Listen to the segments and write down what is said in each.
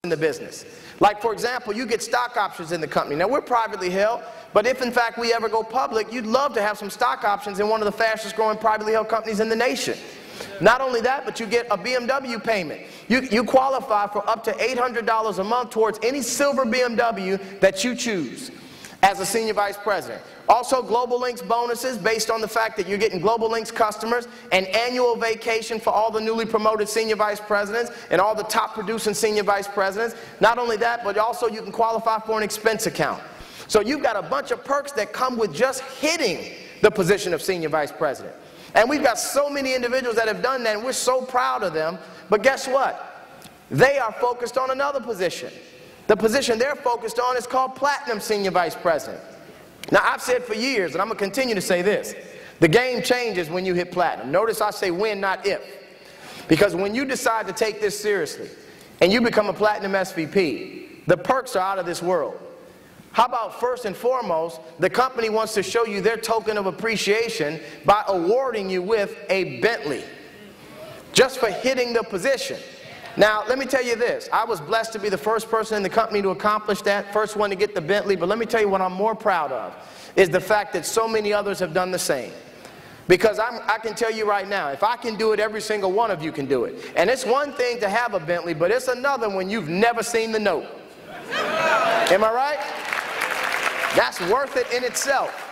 in the business. Like, for example, you get stock options in the company. Now, we're privately held, but if in fact we ever go public, you'd love to have some stock options in one of the fastest growing privately held companies in the nation. Not only that, but you get a BMW payment. You qualify for up to $800 a month towards any silver BMW that you choose as a senior vice president. Also, Global Linx bonuses based on the fact that you're getting Global Linx customers, an annual vacation for all the newly promoted senior vice presidents and all the top producing senior vice presidents. Not only that, but also you can qualify for an expense account. So you've got a bunch of perks that come with just hitting the position of senior vice president. And we've got so many individuals that have done that, and we're so proud of them. But guess what? They are focused on another position. The position they're focused on is called Platinum Senior Vice President. Now, I've said for years, and I'm going to continue to say this, the game changes when you hit Platinum. Notice I say when, not if. Because when you decide to take this seriously, and you become a Platinum SVP, the perks are out of this world. How about first and foremost, the company wants to show you their token of appreciation by awarding you with a Bentley, just for hitting the position. Now, let me tell you this. I was blessed to be the first person in the company to accomplish that, first one to get the Bentley, but let me tell you what I'm more proud of, is the fact that so many others have done the same. Because I can tell you right now, if I can do it, every single one of you can do it. And it's one thing to have a Bentley, but it's another when you've never seen the note. Am I right? That's worth it in itself.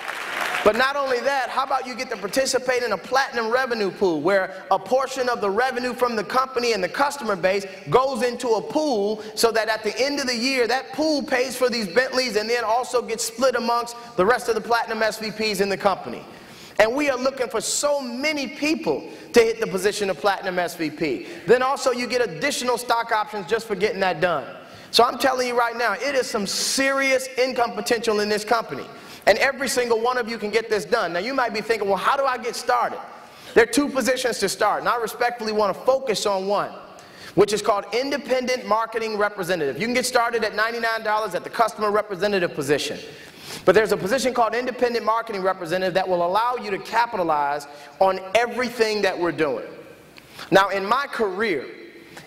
But not only that, how about you get to participate in a platinum revenue pool where a portion of the revenue from the company and the customer base goes into a pool so that at the end of the year, that pool pays for these Bentleys and then also gets split amongst the rest of the platinum SVPs in the company. And we are looking for so many people to hit the position of platinum SVP. Then also you get additional stock options just for getting that done. So I'm telling you right now, it is some serious income potential in this company. And every single one of you can get this done. Now you might be thinking, well, how do I get started? There are two positions to start, and I respectfully want to focus on one, which is called Independent Marketing Representative. You can get started at $99 at the customer representative position. But there's a position called Independent Marketing Representative that will allow you to capitalize on everything that we're doing. Now in my career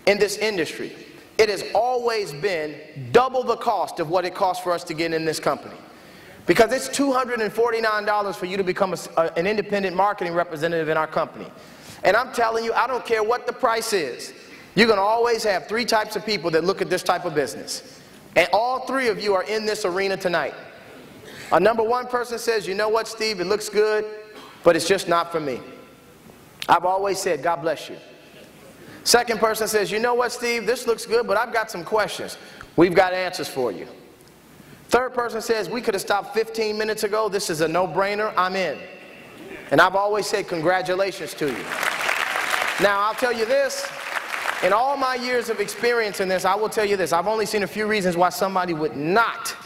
in this industry, it has always been double the cost of what it costs for us to get in this company. Because it's $249 for you to become an independent marketing representative in our company. And I'm telling you, I don't care what the price is, you're going to always have three types of people that look at this type of business. And all three of you are in this arena tonight. A number one person says, you know what, Steve, it looks good, but it's just not for me. I've always said, God bless you. Second person says, you know what, Steve, this looks good, but I've got some questions. We've got answers for you. Third person says, we could have stopped 15 minutes ago. This is a no-brainer. I'm in. And I've always said congratulations to you. Now, I'll tell you this. In all my years of experience in this, I will tell you this. I've only seen a few reasons why somebody would not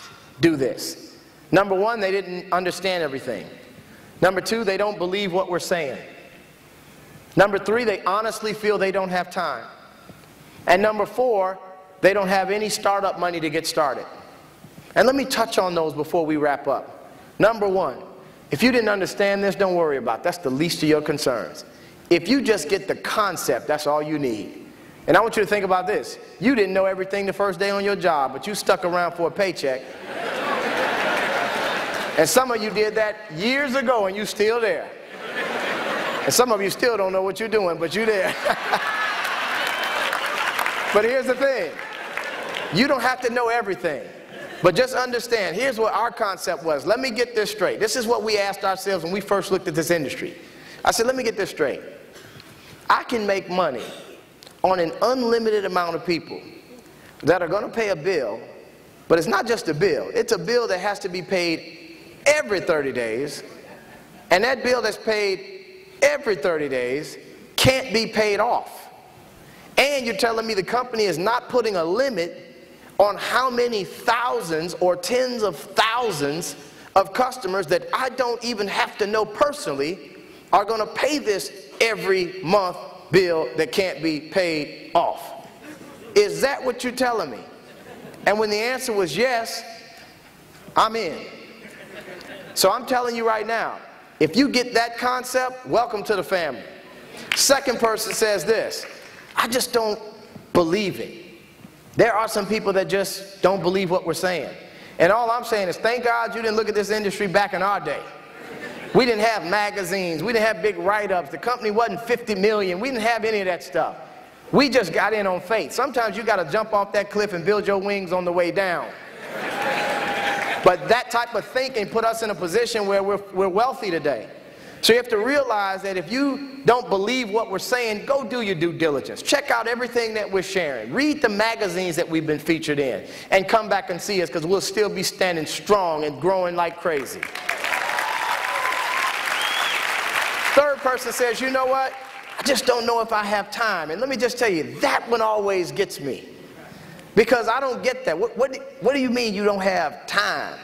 do this. Number one, they didn't understand everything. Number two, they don't believe what we're saying. Number three, they honestly feel they don't have time. And number four, they don't have any startup money to get started. And let me touch on those before we wrap up. Number one, if you didn't understand this, don't worry about it. That's the least of your concerns. If you just get the concept, that's all you need. And I want you to think about this. You didn't know everything the first day on your job, but you stuck around for a paycheck. And some of you did that years ago and you're still there. And some of you still don't know what you're doing, but you're there. But here's the thing. You don't have to know everything. But just understand, here's what our concept was. Let me get this straight. This is what we asked ourselves when we first looked at this industry. I said, let me get this straight. I can make money on an unlimited amount of people that are going to pay a bill, but it's not just a bill. It's a bill that has to be paid every 30 days, and that bill that's paid every 30 days can't be paid off. And you're telling me the company is not putting a limit on how many thousands or tens of thousands of customers that I don't even have to know personally are going to pay this every month bill that can't be paid off. Is that what you're telling me? And when the answer was yes, I'm in. So I'm telling you right now, if you get that concept, welcome to the family. Second person says this, I just don't believe it. There are some people that just don't believe what we're saying. And all I'm saying is thank God you didn't look at this industry back in our day. We didn't have magazines. We didn't have big write-ups. The company wasn't 50 million. We didn't have any of that stuff. We just got in on faith. Sometimes you got to jump off that cliff and build your wings on the way down. But that type of thinking put us in a position where we're wealthy today. So you have to realize that if you don't believe what we're saying, go do your due diligence. Check out everything that we're sharing. Read the magazines that we've been featured in. And come back and see us, because we'll still be standing strong and growing like crazy. Third person says, you know what? I just don't know if I have time. And let me just tell you, that one always gets me. Because I don't get that. What do you mean you don't have time?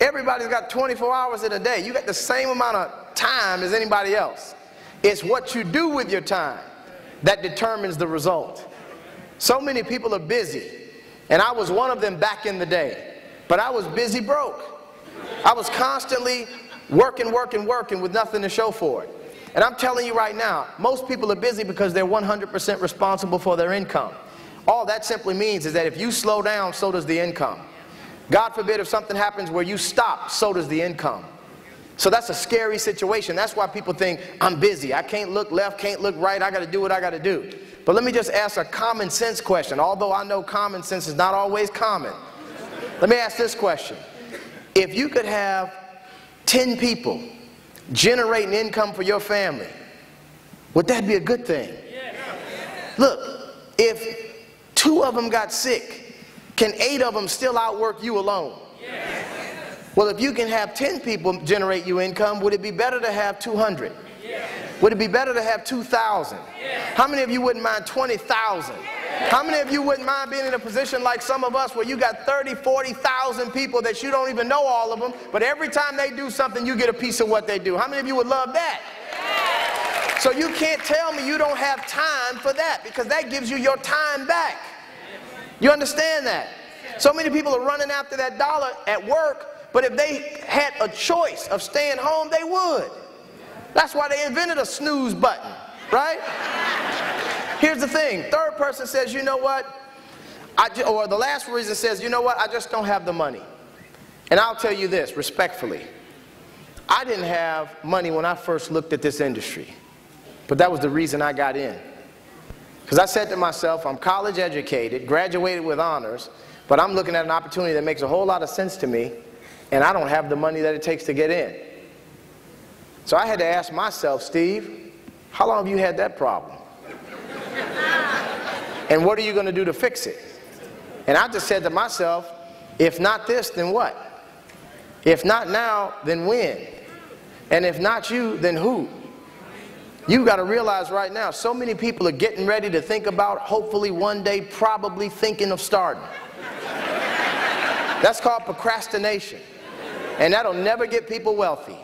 Everybody's got 24 hours in a day. You got the same amount of time as anybody else. It's what you do with your time that determines the result. So many people are busy. And I was one of them back in the day. But I was busy broke. I was constantly working with nothing to show for it. And I'm telling you right now, most people are busy because they're 100% responsible for their income. All that simply means is that if you slow down, so does the income. God forbid if something happens where you stop, so does the income. So that's a scary situation. That's why people think, I'm busy. I can't look left, can't look right. I got to do what I got to do. But let me just ask a common sense question. Although I know common sense is not always common. Let me ask this question. If you could have 10 people generating income for your family, would that be a good thing? Look, if 2 of them got sick, can 8 of them still outwork you alone? Well, if you can have 10 people generate you income, would it be better to have 200? Would it be better to have 2,000? How many of you wouldn't mind 20,000? How many of you wouldn't mind being in a position like some of us where you got 30, 40,000 people that you don't even know all of them, but every time they do something, you get a piece of what they do? How many of you would love that? So you can't tell me you don't have time for that, because that gives you your time back. You understand that? So many people are running after that dollar at work, but if they had a choice of staying home, they would. That's why they invented a snooze button, right? Here's the thing. Third person says, you know what? Or the last reason says, you know what? I just don't have the money. And I'll tell you this respectfully. I didn't have money when I first looked at this industry, but that was the reason I got in. Because I said to myself, I'm college educated, graduated with honors, but I'm looking at an opportunity that makes a whole lot of sense to me, and I don't have the money that it takes to get in. So I had to ask myself, Steve, how long have you had that problem? And what are you going to do to fix it? And I just said to myself, if not this, then what? If not now, then when? And if not you, then who? You've got to realize right now, so many people are getting ready to think about, hopefully one day, probably thinking of starting. That's called procrastination. And that'll never get people wealthy.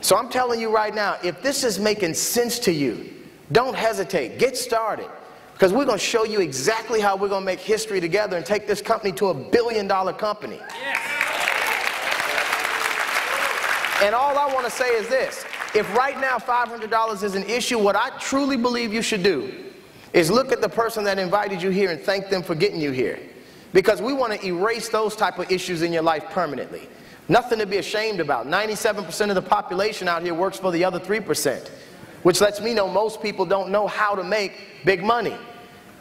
So I'm telling you right now, if this is making sense to you, don't hesitate. Get started. Because we're going to show you exactly how we're going to make history together and take this company to $1 billion company. And all I want to say is this. If right now $500 is an issue, what I truly believe you should do is look at the person that invited you here and thank them for getting you here. Because we want to erase those type of issues in your life permanently. Nothing to be ashamed about. 97% of the population out here works for the other 3%, which lets me know most people don't know how to make big money.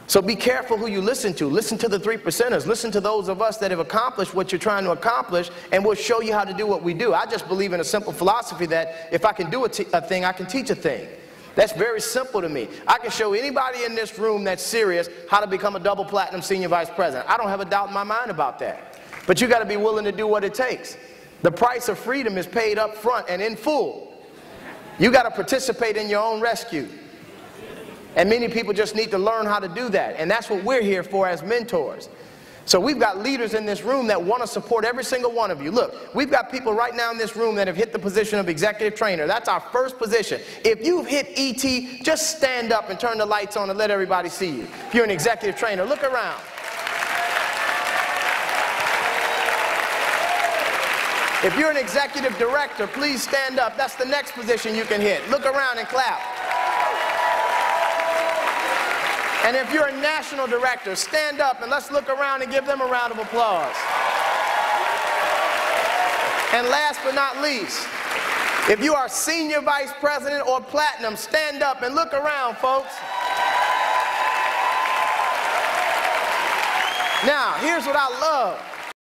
So be careful who you listen to. Listen to the 3%ers. Listen to those of us that have accomplished what you're trying to accomplish, and we'll show you how to do what we do. I just believe in a simple philosophy that if I can do a thing, I can teach a thing. That's very simple to me. I can show anybody in this room that's serious how to become a double platinum senior vice president. I don't have a doubt in my mind about that. But you got to be willing to do what it takes. The price of freedom is paid up front and in full. You got to participate in your own rescue. And many people just need to learn how to do that. And that's what we're here for as mentors. So we've got leaders in this room that want to support every single one of you. Look, we've got people right now in this room that have hit the position of executive trainer. That's our first position. If you've hit ET, just stand up and turn the lights on and let everybody see you. If you're an executive trainer, look around. If you're an executive director, please stand up. That's the next position you can hit. Look around and clap. And if you're a national director, stand up and let's look around and give them a round of applause. And last but not least, if you are senior vice president or platinum, stand up and look around, folks. Now, here's what I love.